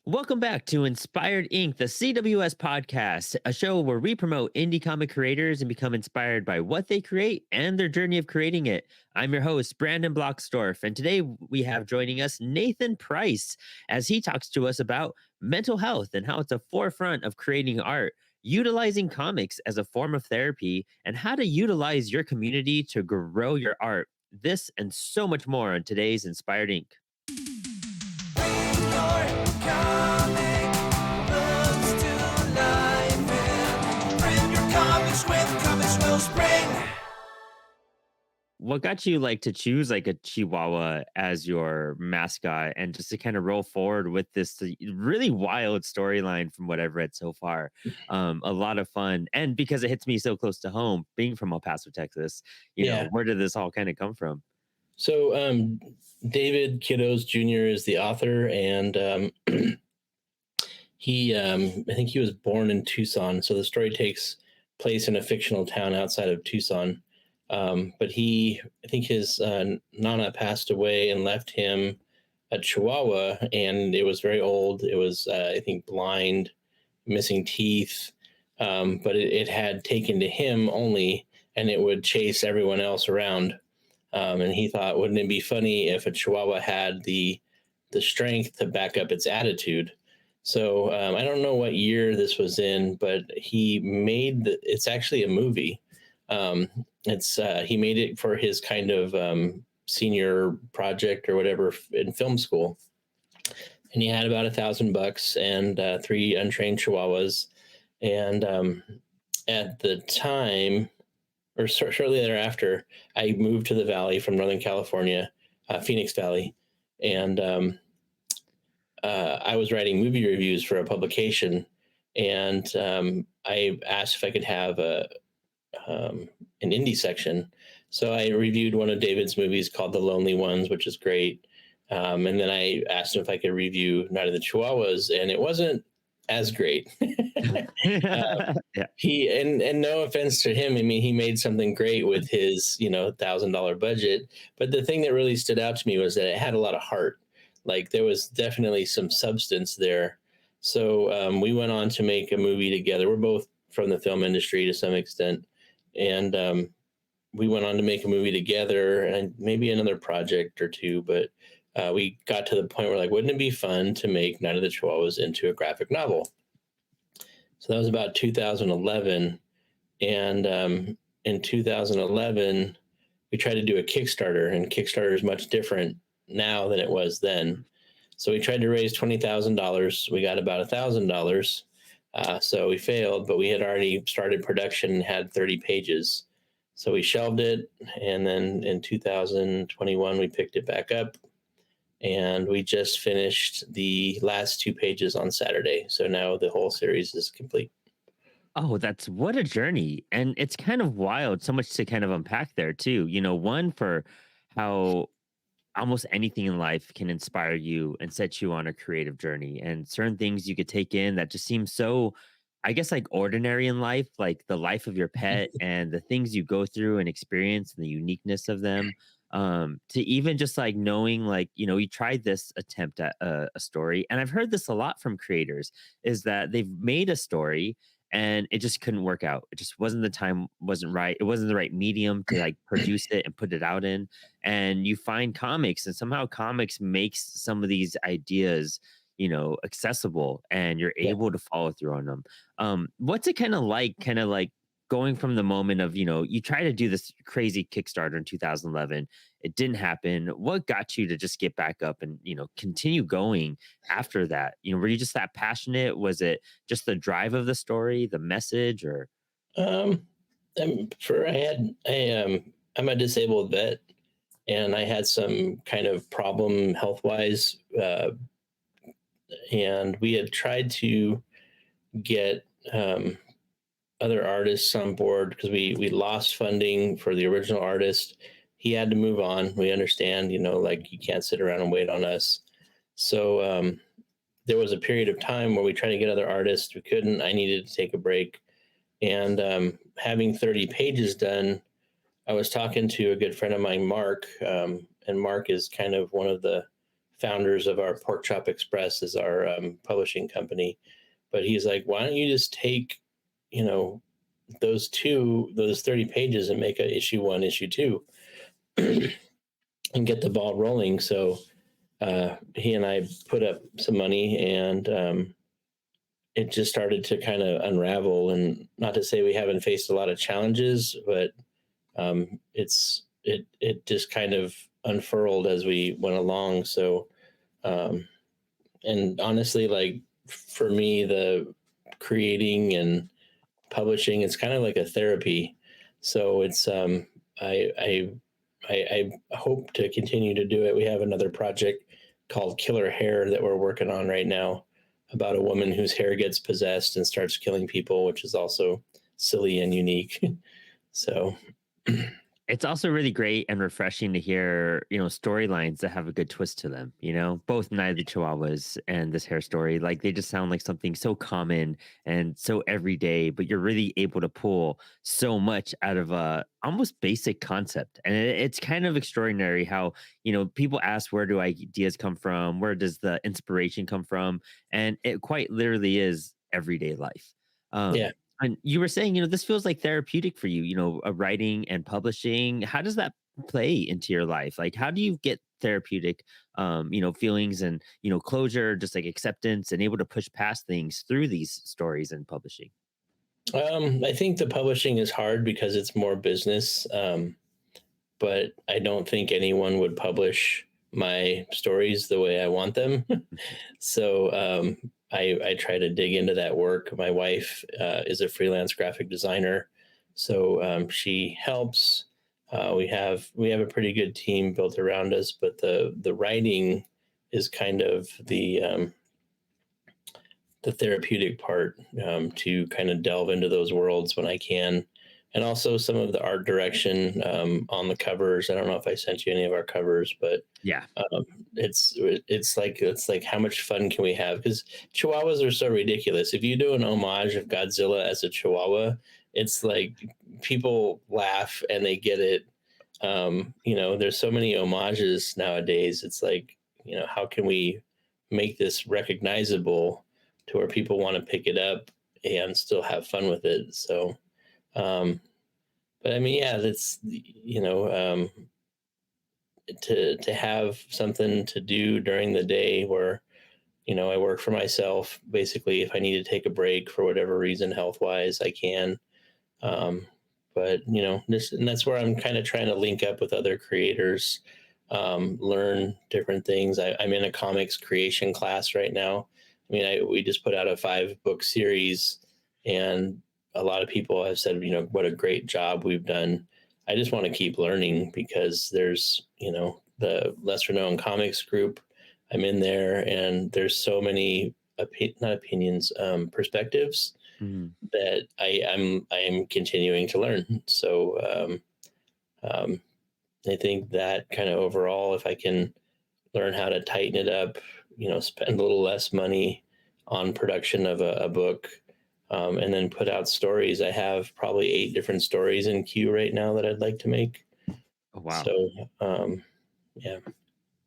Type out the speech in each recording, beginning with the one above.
Welcome back to Inspired Inc., the CWS podcast, a show where we promote indie comic creators and become inspired by what they create and their journey of creating it. I'm your host, Brandon Bloxdorf, and today we have joining us Nathan Price as he talks to us about mental health and how it's a forefront of creating art, utilizing comics as a form of therapy, and how to utilize your community to grow your art. This and so much more on today's Inspired Inc. Bring your comic books to life and print your comics with Comics Will Spring. What got you to choose a Chihuahua as your mascot and just to kind of roll forward with this really wild storyline from what I've read so far? A lot of fun. And because it hits me so close to home, being from El Paso, Texas, Yeah. where did this all kind of come from? So David Kiddos Jr. is the author, and I think he was born in Tucson. So the story takes place in a fictional town outside of Tucson. But I think his Nana passed away and left him a Chihuahua, and it was very old. It was, I think, blind, missing teeth, but it had taken to him only, and it would chase everyone else around. And he thought, wouldn't it be funny if a Chihuahua had the strength to back up its attitude? So I don't know what year this was in, but it's actually a movie. He made it for his kind of senior project or whatever in film school, and he had about $1,000 and three untrained Chihuahuas. And at the time, or shortly thereafter, I moved to the Valley from Northern California, Phoenix Valley, and I was writing movie reviews for a publication, and I asked if I could have an indie section. So I reviewed one of David's movies called The Lonely Ones, which is great. And then I asked him if I could review Night of the Chihuahuas, and it wasn't as great. Yeah. He and no offense to him, I mean, he made something great with his $1,000 budget. But the thing that really stood out to me was that it had a lot of heart. Like there was definitely some substance there. So we went on to make a movie together. We're both from the film industry to some extent, and we went on to make a movie together and maybe another project or two. But we got to the point where wouldn't it be fun to make Night of the Chihuahuas into a graphic novel? So that was about 2011. And in 2011, we tried to do a Kickstarter, and Kickstarter is much different now than it was then. So we tried to raise $20,000. We got about $1,000. So we failed, but we had already started production and had 30 pages. So we shelved it. And then in 2021, we picked it back up. And we just finished the last 2 pages on Saturday. So now the whole series is complete. Oh, that's what a journey. And it's kind of wild, so much to kind of unpack there too. One for how almost anything in life can inspire you and set you on a creative journey. And certain things you could take in that just seem so, I guess, ordinary in life, like the life of your pet and the things you go through and experience and the uniqueness of them. To even just knowing, you tried this attempt at a story. And I've heard this a lot from creators is that they've made a story and it just couldn't work out. It just wasn't the time, wasn't right. It wasn't the right medium to produce it and put it out in. And you find comics, and somehow comics makes some of these ideas, accessible, and you're Yeah. able to follow through on them. What's it kind of like going from the moment of, you try to do this crazy Kickstarter in 2011, it didn't happen. What got you to just get back up and, continue going after that? Were you just that passionate? Was it just the drive of the story, the message, or? Um, I'm a disabled vet, and I had some kind of problem health wise, and we had tried to get other artists on board because we lost funding for the original artist. He had to move on. We understand, you can't sit around and wait on us. So there was a period of time where we tried to get other artists. We couldn't. I needed to take a break. And having 30 pages done, I was talking to a good friend of mine, Mark, and Mark is kind of one of the founders of our Pork Chop Express is our publishing company. But he's like, why don't you just take, you know, those 30 pages and make a issue one, issue two, and get the ball rolling. So he and I put up some money, and it just started to kind of unravel. And not to say we haven't faced a lot of challenges, but it just kind of unfurled as we went along. So um, and honestly, like for me, the creating and publishing, it's kind of like a therapy. So it's I I I hope to continue to do it. We have another project called Killer Hair that we're working on right now, about a woman whose hair gets possessed and starts killing people, which is also silly and unique. So It's also really great and refreshing to hear, storylines that have a good twist to them, both Night of the Chihuahuas and this hair story. Like they just sound like something so common and so everyday, but you're really able to pull so much out of a almost basic concept. And it's kind of extraordinary how, people ask, where do ideas come from? Where does the inspiration come from? And it quite literally is everyday life. yeah. And you were saying, this feels like therapeutic for you, writing and publishing. How does that play into your life? Like, how do you get therapeutic, feelings and, closure, just like acceptance and able to push past things through these stories and publishing? I think the publishing is hard because it's more business, but I don't think anyone would publish my stories the way I want them. So I try to dig into that work. My wife is a freelance graphic designer, so she helps. We have a pretty good team built around us, but the writing is kind of the therapeutic part, to kind of delve into those worlds when I can. And also some of the art direction on the covers. I don't know if I sent you any of our covers, but Yeah. um, it's like how much fun can we have? Because Chihuahuas are so ridiculous. If you do an homage of Godzilla as a Chihuahua, it's like people laugh and they get it. There's so many homages nowadays. It's like, how can we make this recognizable to where people want to pick it up and still have fun with it? So, um, but I mean, yeah, that's to have something to do during the day where I work for myself. Basically, if I need to take a break for whatever reason, health wise, I can. Um, but this, and that's where I'm kind of trying to link up with other creators, learn different things. I'm in a comics creation class right now. I mean, we just put out a 5-book series, and a lot of people have said, what a great job we've done. I just want to keep learning because there's, the lesser known comics group. I'm in there, and there's so many not opinions, perspectives Mhm. that I'm continuing to learn. So um, I think that kind of overall, if I can learn how to tighten it up, spend a little less money on production of a book, and then put out stories. I have probably 8 different stories in queue right now that I'd like to make. Oh, wow. So yeah,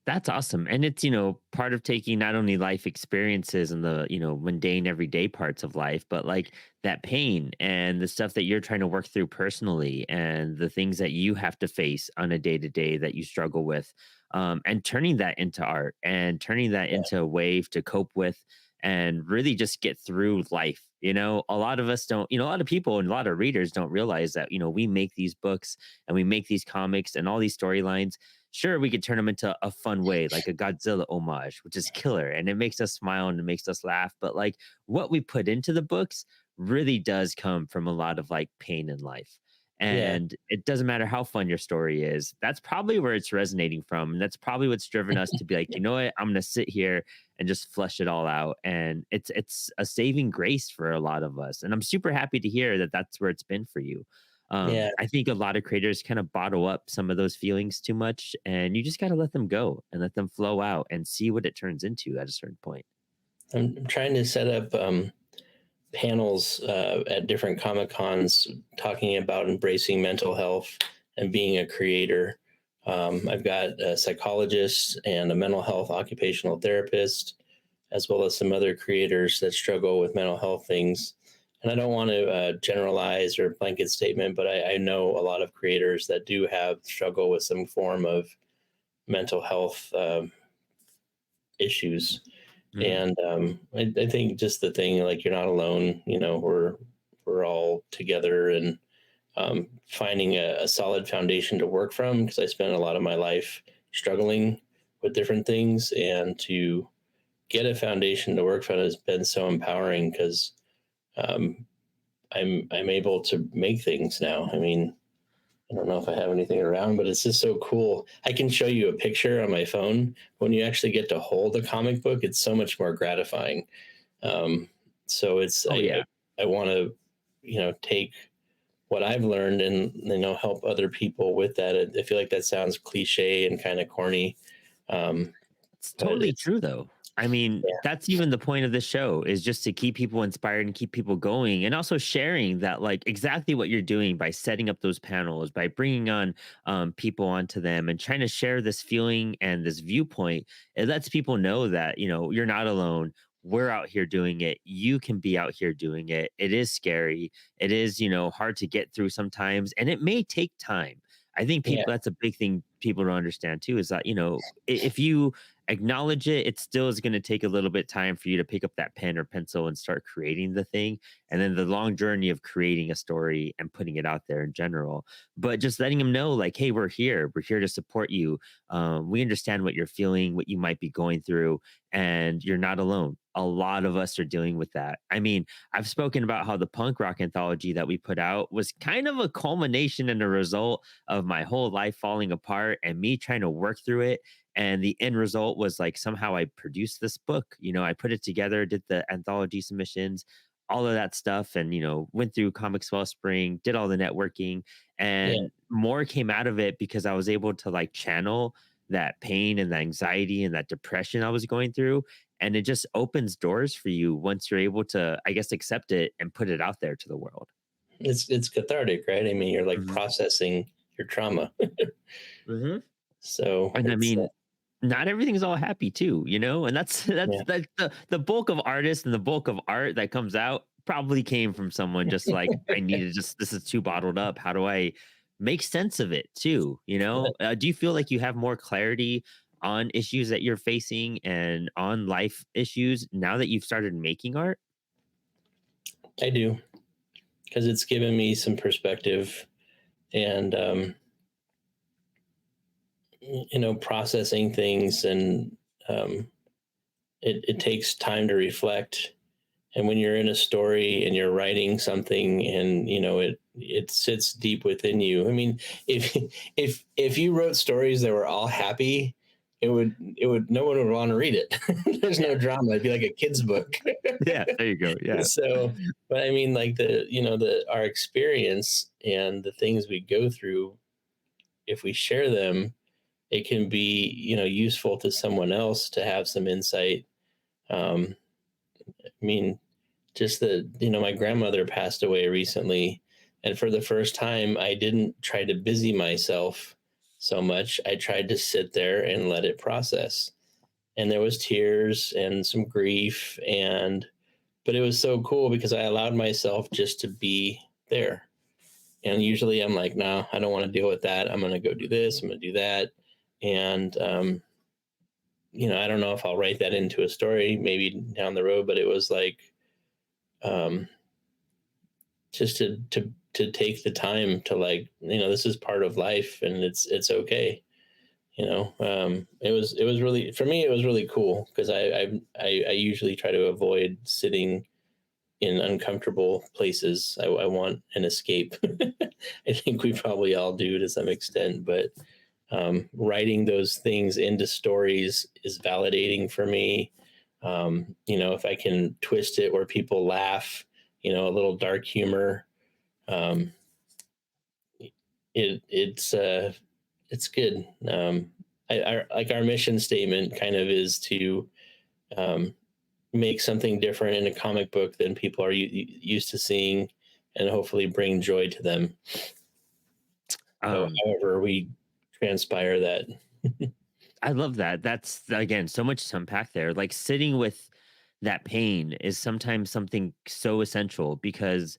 That's awesome. And it's, part of taking not only life experiences and the, mundane everyday parts of life, but like that pain and the stuff that you're trying to work through personally and the things that you have to face on a day to day that you struggle with. And turning that into art and turning that yeah, into a wave to cope with and really just get through life. A lot of us don't, a lot of people and a lot of readers don't realize that, we make these books and we make these comics and all these storylines. Sure, we could turn them into a fun way, like a Godzilla homage, which is killer, and it makes us smile and it makes us laugh. But like what we put into the books really does come from a lot of like pain in life. yeah, And it doesn't matter how fun your story is. That's probably where it's resonating from. And that's probably what's driven us to be like, you know what, I'm gonna sit here and just flesh it all out. And it's a saving grace for a lot of us. And I'm super happy to hear that that's where it's been for you. yeah. I think a lot of creators kind of bottle up some of those feelings too much, and you just got to let them go and let them flow out and see what it turns into at a certain point. I'm trying to set up panels at different Comic Cons talking about embracing mental health and being a creator. I've got a psychologist and a mental health occupational therapist, as well as some other creators that struggle with mental health things. And I don't want to generalize or blanket statement, but I know a lot of creators that do have struggle with some form of mental health issues. Mhm. And I think just the thing, like, you're not alone. We're all together, and finding a solid foundation to work from, because I spent a lot of my life struggling with different things, and to get a foundation to work from has been so empowering, because um, I'm able to make things now. I mean, I don't know if I have anything around, but it's just so cool. I can show you a picture on my phone. When you actually get to hold a comic book, it's so much more gratifying. Um, so it's Oh yeah. I want to take what I've learned and help other people with that. I feel like that sounds cliche and kind of corny, um, It's but totally it's true though. I mean, yeah, that's even the point of the show is just to keep people inspired and keep people going and also sharing that like exactly what you're doing by setting up those panels, by bringing on people onto them and trying to share this feeling and this viewpoint. It lets people know that, you're not alone. We're out here doing it. You can be out here doing it. It is scary. It is, hard to get through sometimes and it may take time. I think yeah, people that's a big thing people don't understand too is that, if you acknowledge it, it still is going to take a little bit time for you to pick up that pen or pencil and start creating the thing. And then the long journey of creating a story and putting it out there in general. But just letting them know, like, hey, we're here. We're here to support you. We understand what you're feeling, what you might be going through, and you're not alone. A lot of us are dealing with that. I mean, I've spoken about how the punk rock anthology that we put out was kind of a culmination and a result of my whole life falling apart and me trying to work through it, and the end result was like somehow I produced this book. I put it together, did the anthology submissions, all of that stuff, and went through Comics Wellspring, did all the networking, yeah. and more came out of it because I was able to like channel that pain and that anxiety and that depression I was going through. And it just opens doors for you once you're able to, I guess, accept it and put it out there to the world. It's cathartic, right? I mean, you're like Mhm. processing your trauma, Mhm. so And I it's mean, not everything's all happy too, and that's yeah, that's the bulk of artists and the bulk of art that comes out probably came from someone just like I needed just this is too bottled up. How do I make sense of it too? Do you feel like you have more clarity on issues that you're facing and on life issues now that you've started making art? I do, because it's given me some perspective, and processing things, and um, it takes time to reflect. And when you're in a story and you're writing something, and it sits deep within you. I mean, if if you wrote stories that were all happy, it would no one would want to read it. There's no Yeah. drama. It'd be like a kid's book. Yeah, there you go. Yeah. So, but I mean, like, the our experience and the things we go through, if we share them, it can be useful to someone else to have some insight. um I mean, just that, my grandmother passed away recently, and for the first time I didn't try to busy myself so much. I tried to sit there and let it process, and there was tears and some grief, and but it was so cool because I allowed myself just to be there. And usually I'm like, no, I don't want to deal with that. I'm going to go do this, I'm going to do that. And I don't know if I'll write that into a story maybe down the road, but it was like, um just to take the time to, like, this is part of life, and it's okay. It was really, for me, it was really cool, because I usually try to avoid sitting in uncomfortable places. I want an escape. I think we probably all do to some extent, but writing those things into stories is validating for me. If I can twist it where people laugh, a little dark humor, um, it's good. Like, our mission statement kind of is to um, make something different in a comic book than people are used to seeing, and hopefully bring joy to them. Um, However we transpire that. I love that. That's again so much to unpack there. Like sitting with that pain is sometimes something so essential because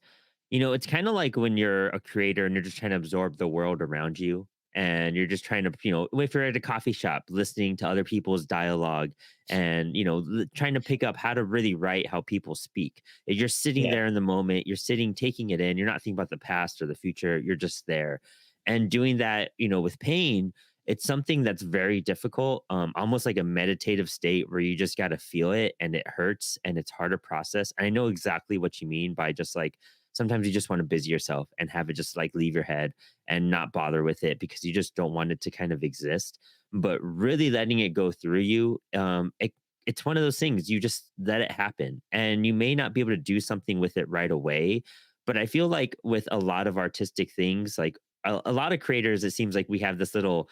it's kind of like when you're a creator and you're just trying to absorb the world around you and you're just trying to, if you're at a coffee shop listening to other people's dialogue and, trying to pick up how to really write how people speak. If you're sitting Yeah, there in the moment, you're sitting, taking it in, you're not thinking about the past or the future, you're just there. And doing that, with pain, it's something that's very difficult, almost like a meditative state where you just got to feel it and it hurts and it's hard to process. And I know exactly what you mean by just like sometimes you just want to busy yourself and have it just like leave your head and not bother with it because you just don't want it to kind of exist. But really letting it go through you, it's one of those things you just let it happen, and you may not be able to do something with it right away. But I feel like with a lot of artistic things, like a lot of creators, it seems like we have this little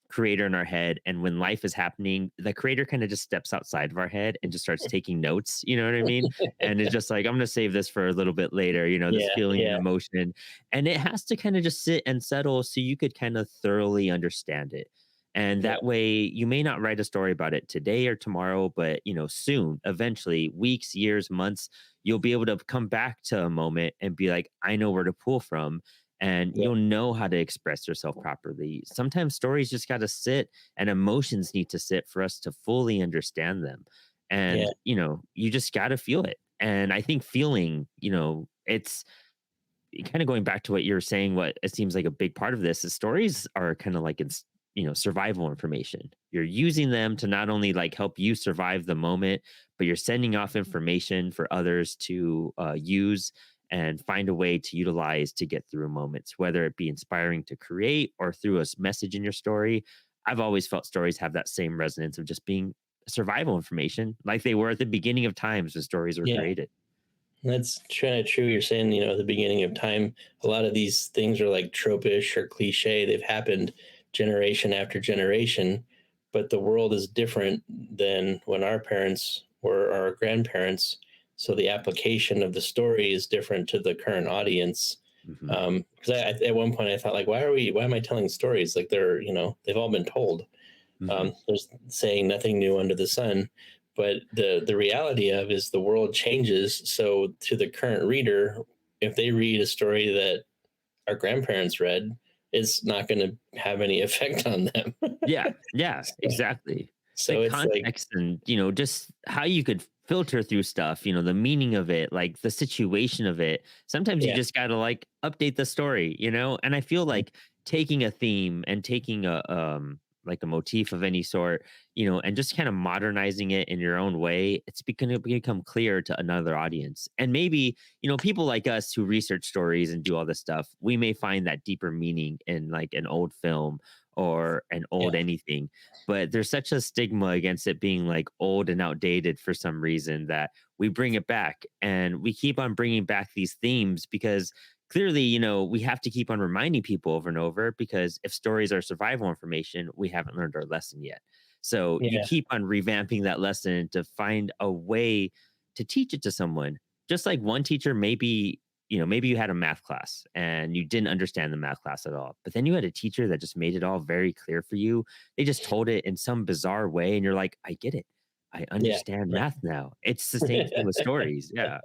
creator in our head, and when life is happening the creator kind of just steps outside of our head and just starts taking notes, you know what I mean? And it's just like, I'm going to save this for a little bit later, this yeah, feeling and yeah, emotion, and it has to kind of just sit and settle so you could kind of thoroughly understand it. And yeah, that way you may not write a story about it today or tomorrow, but soon, eventually, weeks, years, months, you'll be able to come back to a moment and be like, I know where to pull from, and yeah, you'll know how to express yourself properly. Sometimes stories just got to sit and emotions need to sit for us to fully understand them. yeah, And, you just got to feel it. And I think feeling, it's kind of going back to what you're saying, what it seems like a big part of this is stories are kind of like it's survival information. You're using them to not only like help you survive the moment, but you're sending off information for others to use and find a way to utilize to get through moments, whether it be inspiring to create or through a message in your story. I've always felt stories have that same resonance of just being survival information, like they were at the beginning of times when stories were yeah. created. That's kind of true. You're saying, at the beginning of time, a lot of these things are like tropish or cliche. They've happened generation after generation, but the world is different than when our parents were our grandparents. So the application of the story is different to the current audience. Hmm. Because at one point I thought, like, why am I telling stories? Like they've all been told. Hmm. There's saying nothing new under the sun, but the reality of is the world changes. So to the current reader, if they read a story that our grandparents read, it's not going to have any effect on them. Yeah, yeah, so, exactly. The so it's like, context and, just how you could filter through stuff, the meaning of it, like the situation of it. Sometimes you yeah, just got to like update the story, And I feel like taking a theme and taking a like a motif of any sort, and just kind of modernizing it in your own way, it's going to become clear to another audience. And maybe, people like us who research stories and do all this stuff, we may find that deeper meaning in like an old film or an yeah, old anything. But there's such a stigma against it being like old and outdated for some reason that we bring it back and we keep on bringing back these themes because clearly, we have to keep on reminding people over and over because if stories are survival information, we haven't learned our lesson yet. So you yeah, keep on revamping that lesson to find a way to teach it to someone. Just like one teacher, maybe you had a math class and you didn't understand the math class at all, but then you had a teacher that just made it all very clear for you. They just told it in some bizarre way, and you're like, I get it. I yeah, understand yeah. math now. It's the same thing with stories. Yeah.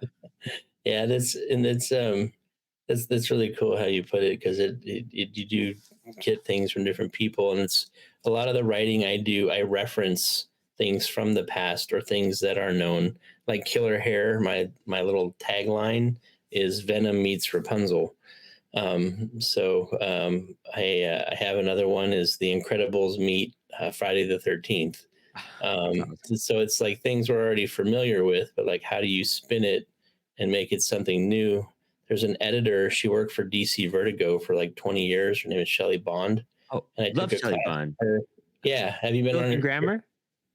Yeah, that's really cool how you put it, because you do get things from different people, and it's a lot of the writing I do. I reference things from the past or things that are known, like Killer Hair. My little tagline is Venom meets Rapunzel. I have another one is The Incredibles meet Friday the 13th. That's awesome. So it's like things we're already familiar with, but like how do you spin it and make it something new? There's an editor. She worked for DC Vertigo for like 20 years. Her name is Shelley Bond, Oh, and I took love a Shelley class Bond. with her. Yeah, have you been on Spoken her? grammar.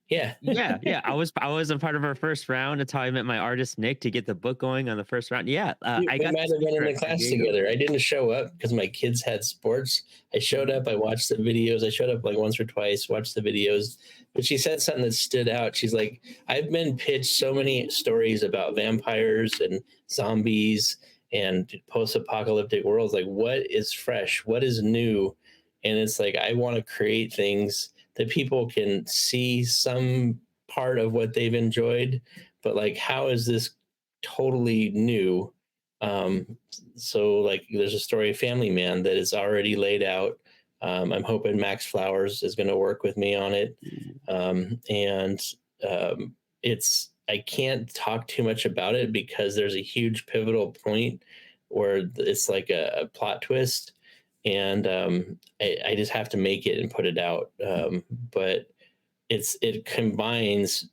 Yeah, Yeah, yeah. I was a part of our first round. That's how I met my artist Nick to get the book going on the first round. Yeah, I we got to might have speak been to in her the at San class Diego. together. I didn't show up because my kids had sports. I showed Mhm. up. I watched the videos. I showed up like once or twice. Watched the videos, but she said something that stood out. She's like, "I've been pitched so many stories about vampires and zombies and post-apocalyptic worlds. Like, what is fresh? What is new?" And it's like I want to create things that people can see some part of what they've enjoyed, but like how is this totally new? Um, so like there's a story of Family Man that is already laid out. I'm hoping Max Flowers is going to work with me on it. And it's I can't talk too much about it because there's a huge pivotal point where it's like a plot twist, and I just have to make it and put it out. But it combines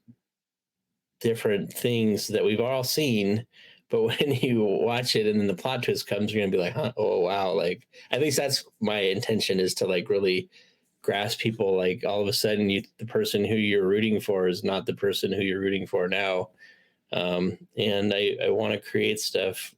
different things that we've all seen. But when you watch it and then the plot twist comes, you're gonna be like, huh, oh wow. Like at least that's my intention, is to like really grasp people. Like all of a sudden the person who you're rooting for is not the person who you're rooting for now. And I want to create stuff.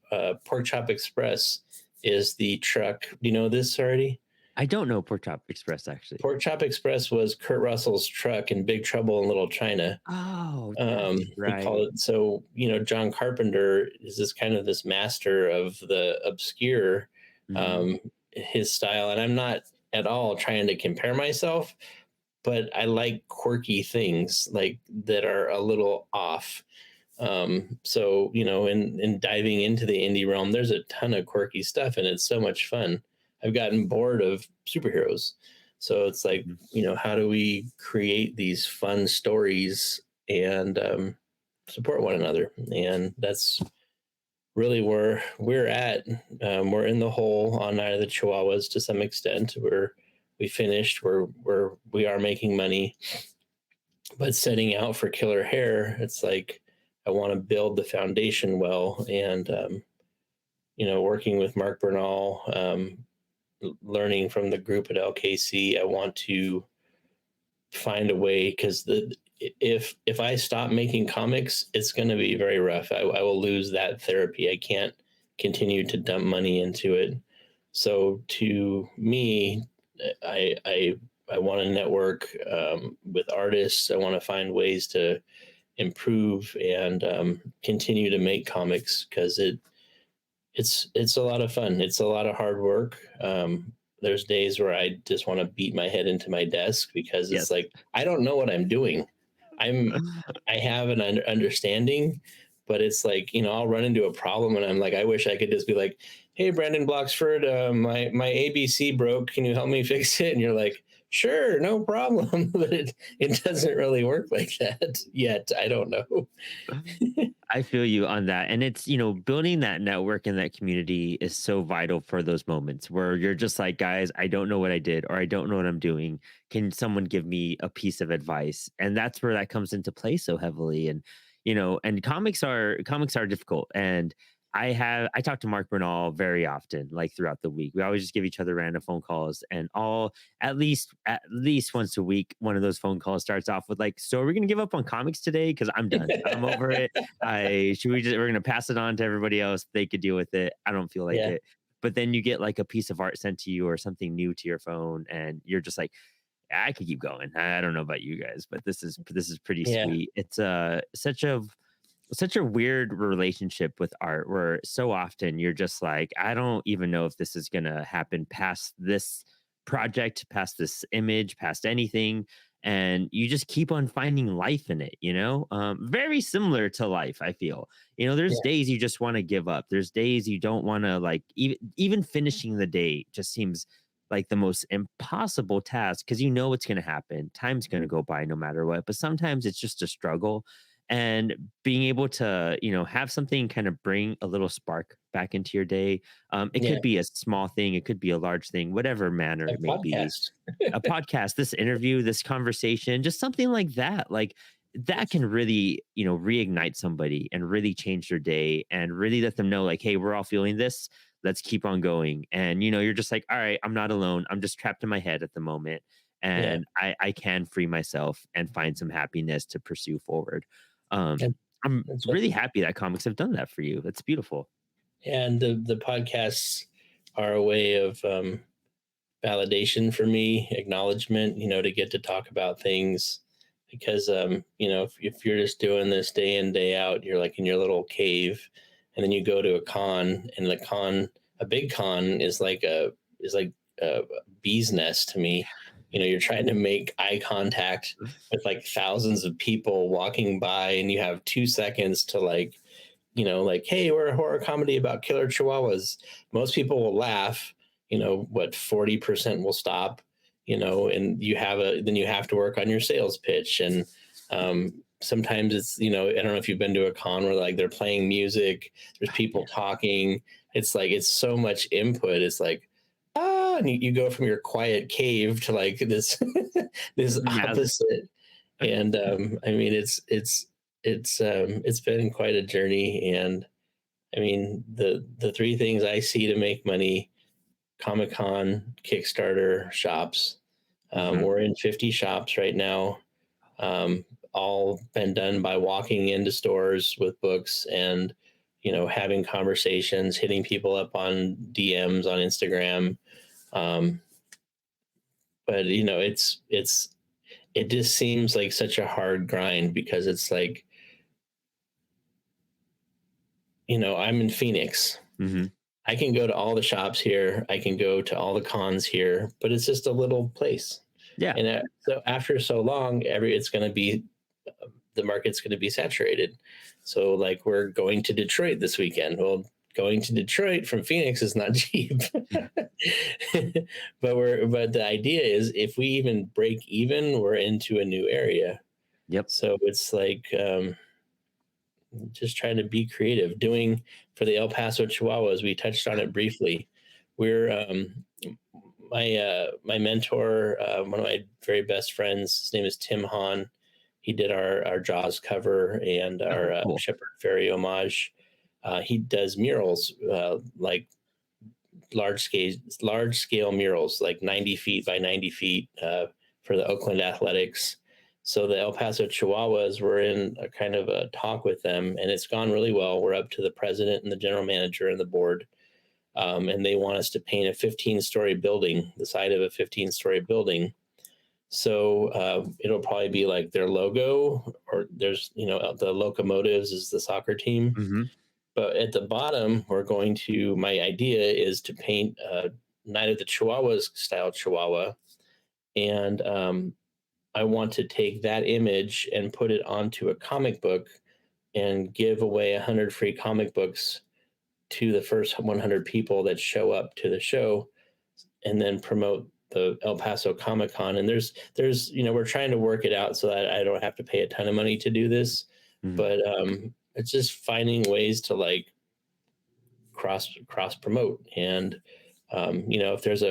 Pork Chop Express is the truck. Do you know this already? I don't know Pork Chop Express actually. Pork Chop Express was Kurt Russell's truck in Big Trouble in Little China. Oh, that's He called right. it, so John Carpenter is this kind of this master of the obscure, Mhm. um, his style, and I'm not at all trying to compare myself, but I like quirky things like that are a little off. So in diving into the indie realm, there's a ton of quirky stuff, and it's so much fun. I've gotten bored of superheroes, so it's like, Mhm. how do we create these fun stories and support one another? And that's really where we're at. We're in the hole on Night of the Chihuahuas to some extent. We finished. We are making money, but setting out for Killer Hair, it's like I want to build the foundation well, and working with Mark Bernal, learning from the group at LKC, I want to find a way, because the if I stop making comics, it's going to be very rough. I will lose that therapy. I can't continue to dump money into it. So to me, I want to network with artists. I want to find ways to improve and continue to make comics, because it's a lot of fun. It's a lot of hard work. There's days where I just want to beat my head into my desk because it's Yes. like I don't know what I'm doing. I'm I have an understanding, but it's like, I'll run into a problem and I'm like, I wish I could just be like, "Hey, Brandon Bloxford, my ABC broke. Can you help me fix it?" And you're like, "Sure, no problem." But it doesn't really work like that yet. I don't know. I feel you on that. And it's, building that network and that community is so vital for those moments where you're just like, guys, I don't know what I did or I don't know what I'm doing. Can someone give me a piece of advice? And that's where that comes into play so heavily. And, and comics are difficult. And I talk to Mark Bernal very often, like throughout the week. We always just give each other random phone calls, and all at least once a week, one of those phone calls starts off with like, "So are we gonna give up on comics today? Because I'm done. I'm over it. We're gonna pass it on to everybody else. They could deal with it. I don't feel like Yeah, it." But then you get like a piece of art sent to you or something new to your phone, and you're just like, I could keep going. I don't know about you guys, but this is pretty yeah, sweet. It's such a weird relationship with art where so often you're just like, I don't even know if this is gonna happen past this project, past this image, past anything. And you just keep on finding life in it. Very similar to life, I feel. There's yeah, days you just want to give up. There's days you don't want to, like, even finishing the day just seems like the most impossible task because you know it's going to happen. Time's going to go by no matter what. But sometimes it's just a struggle. And being able to, have something kind of bring a little spark back into your day. It yeah. could be a small thing, it could be a large thing, whatever manner A it may be. podcast. A podcast, this interview, this conversation, just something like that. Like that can really, reignite somebody and really change their day and really let them know, like, hey, we're all feeling this. Let's keep on going. And, you're just like, all right, I'm not alone. I'm just trapped in my head at the moment. Yeah, And I can free myself and find some happiness to pursue forward. that, I'm that's what. really happy that comics have done that for you. That's beautiful. And the podcasts are a way of validation for me, acknowledgement. To get to talk about things, because if you're just doing this day in day out, you're like in your little cave, and then you go to a con, and a big con is like a bee's nest to me. You know, you're trying to make eye contact with like thousands of people walking by, and you have 2 seconds to like, you know, like, hey, we're a horror comedy about killer chihuahuas. Most people will laugh, you know, what 40% will stop, you know, and then you have to work on your sales pitch. And sometimes it's, you know, I don't know if you've been to a con where like they're playing music, there's people Yeah. talking. It's like, it's so much input. It's like, and you go from your quiet cave to like this, this Massive. opposite. And I mean, it's been quite a journey. And I mean, the three things I see to make money: Comic Con, Kickstarter, shops. Mhm. We're in 50 shops right now. Um, all been done by walking into stores with books and, you know, having conversations, hitting people up on DMs on Instagram. Um, but you know, it just seems like such a hard grind because it's like, you know, I'm in Phoenix. Mhm. I can go to all the shops here. I can go to all the cons here, but it's just a little place. Yeah. And so after so long, it's going to be the market's going to be saturated. So like we're going to Detroit this weekend. Well, going to Detroit from Phoenix is not cheap. But the idea is if we even break even, we're into a new area. Yep. So it's like just trying to be creative. Doing for the El Paso Chihuahuas, we touched on it briefly. We're my mentor, one of my very best friends. His name is Tim Hahn. He did our Jaws cover and Oh, our cool. Shepherd Fairy homage. He does murals, like large scale murals, like 90 feet by 90 feet, for the Oakland Athletics. So the El Paso Chihuahuas were in a kind of a talk with them, and it's gone really well. We're up to the president and the general manager and the board, and they want us to paint a 15-story building, the side of a 15-story building. So it'll probably be like their logo, or there's, you know, the locomotives is the soccer team, Mhm. but at the bottom, my idea is to paint Night of the Chihuahuas style Chihuahua. And I want to take that image and put it onto a comic book and give away 100 free comic books to the first 100 people that show up to the show, and then promote the El Paso Comic Con. And you know, we're trying to work it out so that I don't have to pay a ton of money to do this. Mhm. But it's just finding ways to like cross promote. And you know, if there's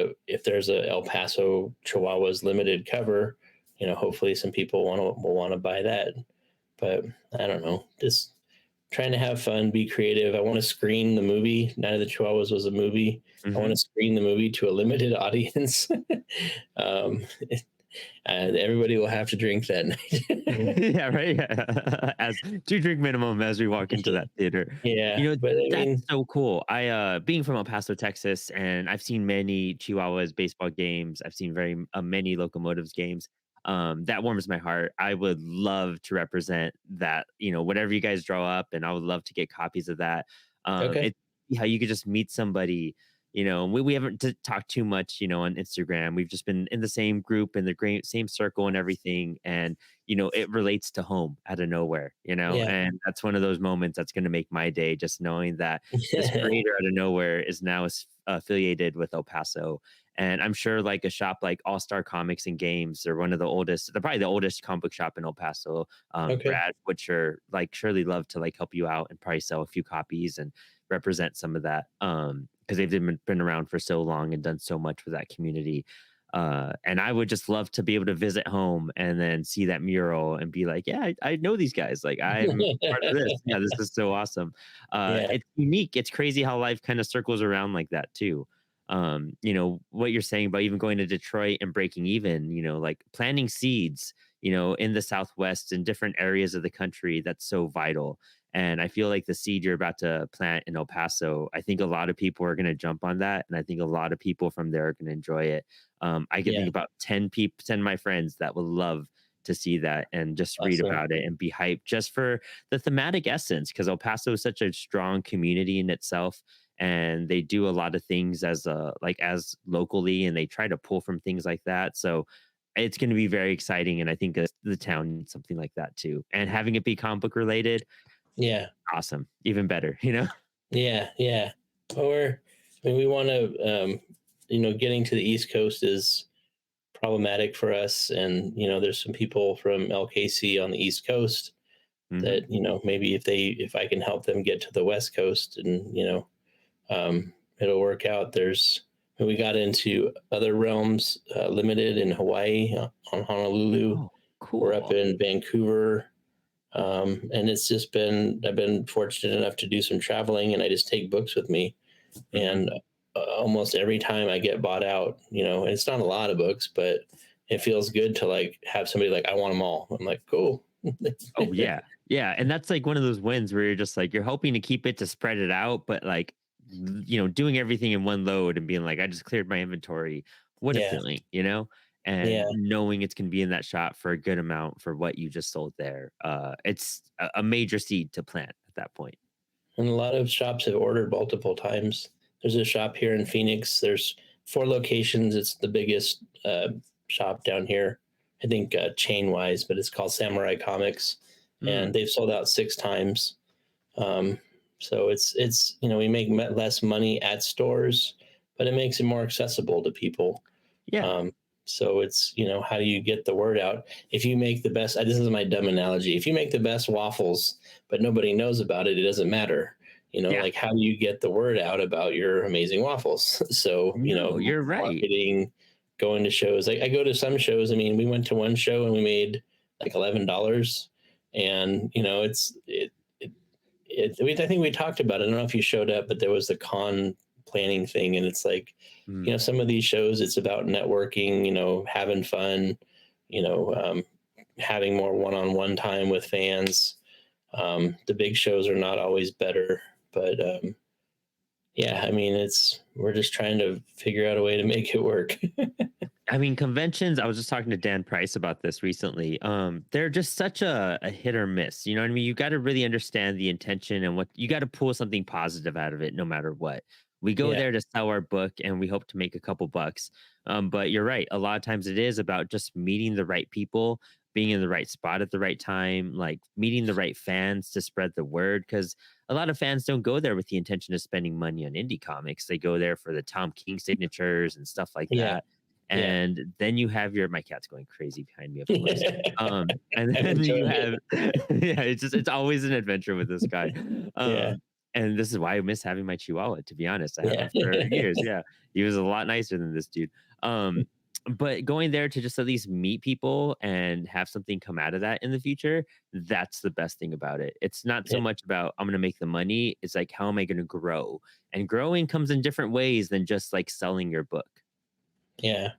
a El Paso Chihuahuas limited cover, you know, hopefully some people will want to buy that. But I don't know, just trying to have fun, be creative. I want to screen the movie. Night of the Chihuahuas was a movie. I want Mhm. to screen the movie to a limited audience. um, and everybody will have to drink that night. Yeah, right. Yeah. As 2 drink minimum as we walk into that theater. Yeah, but I That's mean, so cool. Being from El Paso, Texas, and I've seen many Chihuahuas baseball games. I've seen many Locomotives games. That warms my heart. I would love to represent that, whatever you guys draw up, and I would love to get copies of that. okay, It's how you could just meet somebody. We haven't talked too much, on Instagram. We've just been in the same group in the same circle and everything. And, it relates to home out of nowhere, yeah, and that's one of those moments that's going to make my day, just knowing that this creator out of nowhere is now affiliated with El Paso. And I'm sure like a shop like All Star Comics and Games, they're they're probably the oldest comic book shop in El Paso. okay, Brad Butcher, like surely love to like help you out and probably sell a few copies and represent some of that. Because they've been around for so long and done so much for that community. And I would just love to be able to visit home and then see that mural and be like, yeah, I know these guys. Like I'm part of this. Yeah, this is so awesome. yeah, It's unique. It's crazy how life kind of circles around like that too. What you're saying about even going to Detroit and breaking even, like planting seeds, in the Southwest and different areas of the country, that's so vital. And I feel like the seed you're about to plant in El Paso, I think a lot of people are going to jump on that. And I think a lot of people from there are going to enjoy it. I can yeah, think about 10 people, 10 of my friends that would love to see that and just read awesome, about it and be hyped just for the thematic essence. Because El Paso is such a strong community in itself. and they do a lot of things as as locally, and they try to pull from things like that. So it's going to be very exciting, and I think the town needs something like that too. And having it be comic book related, Yeah. awesome, even better. You know? Yeah. Yeah. Well, I mean, we want to, getting to the East Coast is problematic for us. And, there's some people from LKC on the East Coast Hmm. that, maybe if I can help them get to the West Coast and, it'll work out. We got into Other Realms Limited in Hawaii on Honolulu. Oh, We're up cool. in Vancouver. And I've been fortunate enough to do some traveling, and I just take books with me. Hmm. And almost every time I get bought out, it's not a lot of books, but it feels good to like have somebody like, I want them all. I'm like, cool. Oh yeah. Yeah. And that's like one of those wins where you're just like you're hoping to keep it to spread it out, but doing everything in one load and being like, I just cleared my inventory. What a Yeah. feeling, you know? And Yeah. knowing it's gonna be in that shop for a good amount for what you just sold there. It's a major seed to plant at that point. And a lot of shops have ordered multiple times. There's a shop here in Phoenix. There's 4 locations. It's the biggest shop down here, I think chain wise, but it's called Samurai Comics, and Mm, they've sold out 6 times. Um, so we make less money at stores, but it makes it more accessible to people. yeah. Um, so it's how do you get the word out? If you make the best, this is my dumb analogy. If you make the best waffles, but nobody knows about it, it doesn't matter. Yeah. Like how do you get the word out about your amazing waffles? So No, you're right. marketing, going to shows. I go to some shows. I mean, we went to one show and we made like $11, and I think we talked about it. I don't know if you showed up, but there was the con planning thing, and it's like, Mm, some of these shows, it's about networking, having fun, you know, um, having more one-on-one time with fans. The big shows are not always better, but yeah, I mean, we're just trying to figure out a way to make it work. I mean, conventions, I was just talking to Dan Price about this recently. They're just such a hit or miss. You know what I mean? You got to really understand the intention and what you got to pull something positive out of it no matter what. We go Yeah, there to sell our book and we hope to make a couple bucks. But you're right. A lot of times it is about just meeting the right people, being in the right spot at the right time, like meeting the right fans to spread the word. Because a lot of fans don't go there with the intention of spending money on indie comics. They go there for the Tom King signatures and stuff like yeah, that, yeah. and then you have my cat's going crazy behind me, of course. And I'm then you enjoying have it. yeah, it's always an adventure with this guy. Yeah, And this is why I miss having my Chihuahua, to be honest. I have yeah, him for years. Yeah. He was a lot nicer than this dude. But going there to just at least meet people and have something come out of that in the future, that's the best thing about it. It's not so yeah, much about I'm gonna make the money, it's like how am I gonna grow? And growing comes in different ways than just like selling your book. yeah.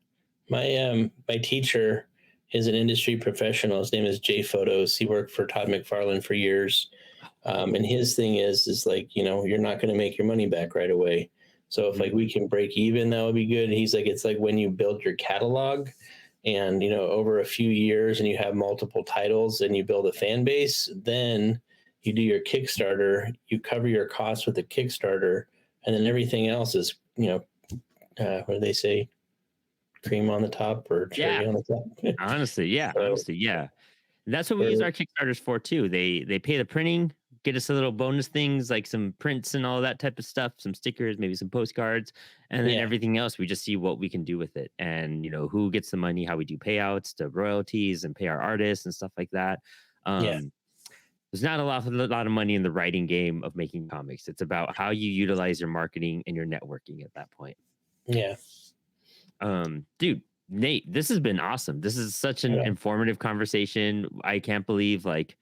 My teacher is an industry professional. His name is Jay Photos. He worked for Todd McFarlane for years. Oh, And his thing is like, you're not going to make your money back right away. So if like mhm. we can break even, that would be good. He's like, it's like when you build your catalog and, over a few years and you have multiple titles and you build a fan base, then you do your Kickstarter, you cover your costs with the Kickstarter, and then everything else is, what do they say? Cream on the top or cherry Yeah. on the top. Honestly, yeah, So honestly, yeah. And that's what we use we're, our Kickstarters for too. They pay the printing, get us a little bonus things like some prints and all that type of stuff, some stickers, maybe some postcards, and then yeah, everything else we just see what we can do with it. And who gets the money, how we do payouts to royalties and pay our artists and stuff like that. yeah, Um, there's not a lot of money in the writing game of making comics. It's about how you utilize your marketing and your networking at that point. yeah. Dude, Nate, this has been awesome. This is such an informative conversation. I can't believe like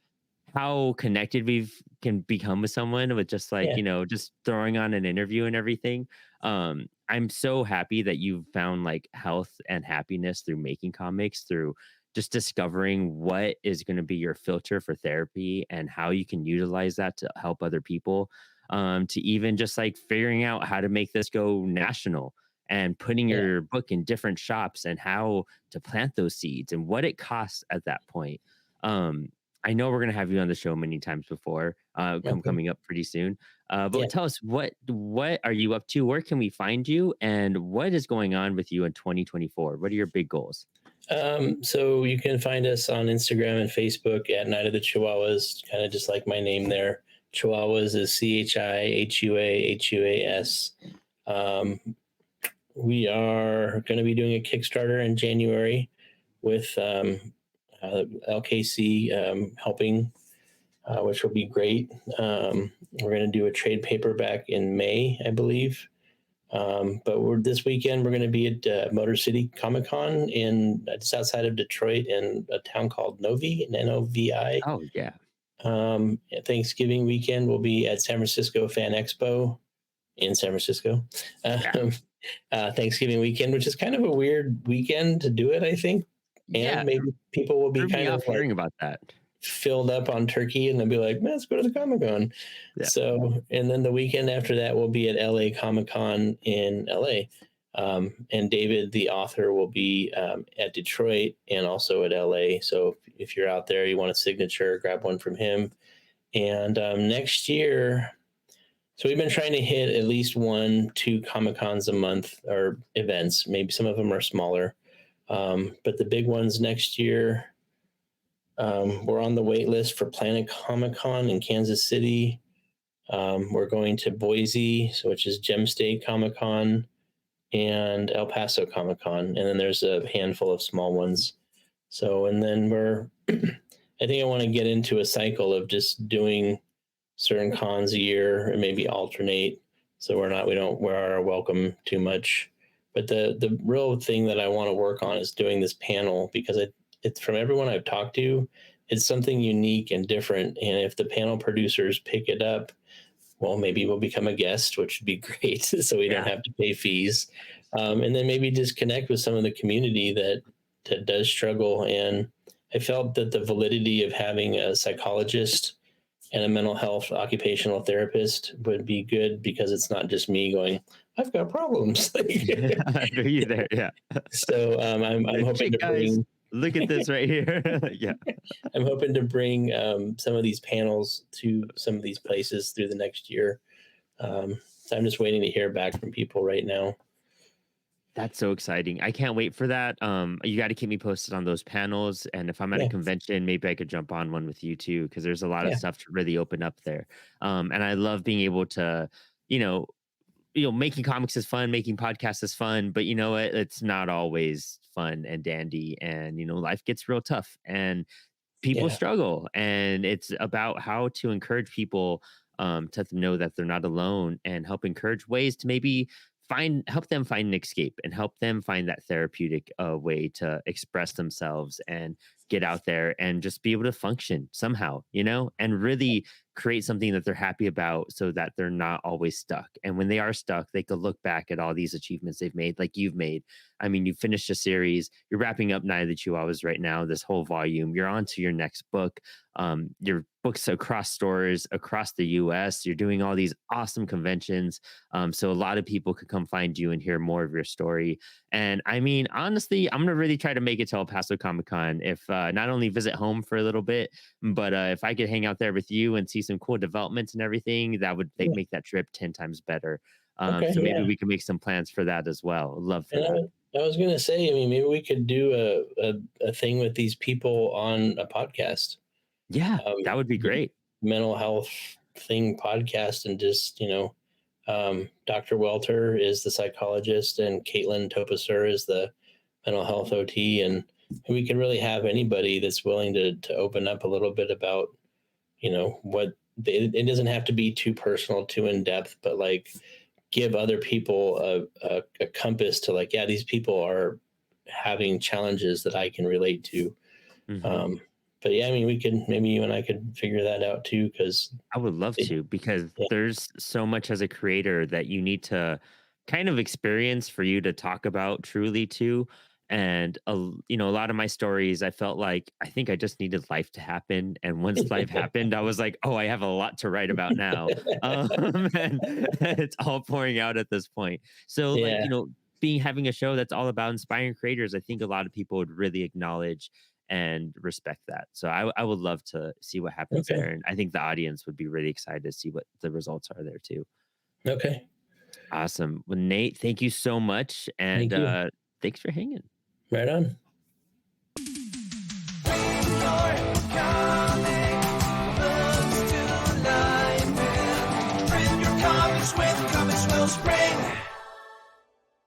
how connected we've can become with someone with just like, Yeah, just throwing on an interview and everything. I'm so happy that you've found like health and happiness through making comics, through just discovering what is going to be your filter for therapy and how you can utilize that to help other people. To even just like figuring out how to make this go national and putting yeah, your book in different shops and how to plant those seeds and what it costs at that point. Um, I know we're gonna have you on the show many times before, Okay. coming up pretty soon. Yeah. But tell us what are you up to? Where can we find you? And what is going on with you in 2024? What are your big goals? So you can find us on Instagram and Facebook at Night of the Chihuahuas, kind of just like my name there. Chihuahuas is CHIHUAHUAS. Um, we are going to be doing a Kickstarter in January with LKC helping, which will be great. We're going to do a trade paperback in May, I believe. But this weekend we're going to be at Motor City Comic Con in just outside of Detroit in a town called Novi, Novi. Oh yeah. Thanksgiving weekend we'll be at San Francisco Fan Expo in San Francisco. Yeah. Um, Thanksgiving weekend, which is kind of a weird weekend to do it, I think, and Yeah. maybe people will be Threw me kind of off like hearing about that. filled up on turkey and they'll be like, man, let's go to the Comic Con. Yeah. So, and then the weekend after that, we'll be at LA Comic Con in LA. And David, the author, will be at Detroit and also at LA. So if you're out there, you want a signature, grab one from him. And next year, so we've been trying to hit at least 1, 2 Comic Cons a month or events. Maybe some of them are smaller. But the big ones next year, we're on the wait list for Planet Comic Con in Kansas City. We're going to Boise, so which is Gem State Comic Con, and El Paso Comic Con, and then there's a handful of small ones. So, and then I think I want to get into a cycle of just doing certain cons a year and maybe alternate, so we don't wear our welcome too much. But the real thing that I want to work on is doing this panel because it's from everyone I've talked to, it's something unique and different. And if the panel producers pick it up, well, maybe we'll become a guest, which would be great. So we don't Yeah. have to pay fees. And then maybe just connect with some of the community that does struggle. And I felt that the validity of having a psychologist and a mental health occupational therapist would be good because it's not just me going, I've got problems. I hear you there. Yeah. So I'm hoping Shit, to guys, bring look at this right here. Yeah. I'm hoping to bring some of these panels to some of these places through the next year. So I'm just waiting to hear back from people right now. That's so exciting. I can't wait for that. You got to keep me posted on those panels. And if I'm at a Yeah, convention, maybe I could jump on one with you too, because there's a lot of yeah, stuff to really open up there. And I love being able to, you know, making comics is fun, making podcasts is fun, but you know what? It's not always fun and dandy. And, life gets real tough and people yeah, struggle. And it's about how to encourage people to know that they're not alone and help encourage ways to maybe help them find an escape and help them find that therapeutic way to express themselves and get out there and just be able to function somehow, and really create something that they're happy about so that they're not always stuck. And when they are stuck, they could look back at all these achievements they've made, like you've made. I mean, you finished a series, you're wrapping up Night of the Chihuahuas right now, this whole volume, you're on to your next book. Your books across stores across the US, you're doing all these awesome conventions. So a lot of people could come find you and hear more of your story. And I mean, honestly, I'm gonna really try to make it to El Paso Comic Con. If not only visit home for a little bit, but if I could hang out there with you and see some cool developments and everything, that would yeah. make that trip 10 times better. Okay, So maybe yeah. we can make some plans for that as well. Love for And that. I was gonna say, I mean, maybe we could do a thing with these people on a podcast, Yeah, um, that would be great. mental health thing podcast, and just Dr. Welter is the psychologist, and Caitlin Topasur is the mental health OT, and we can really have anybody that's willing to open up a little bit about what it doesn't have to be too personal, too in depth, but like give other people a compass to like, yeah, these people are having challenges that I can relate to. Mhm. Um, but yeah, I mean, maybe you and I could figure that out too, because I would love to because yeah, there's so much as a creator that you need to kind of experience for you to talk about truly too. And a lot of my stories, I felt like I think I just needed life to happen. And once life happened, I was like, oh, I have a lot to write about now. And it's all pouring out at this point. So, like, yeah, being having a show that's all about inspiring creators, I think a lot of people would really acknowledge and respect that. So I would love to see what happens Okay. there. And I think the audience would be really excited to see what the results are there too. Okay. Awesome. Well, Nate, thank you so much. And Thank you. thanks for hanging. Right on. Your comic books to life. Print your comics with comic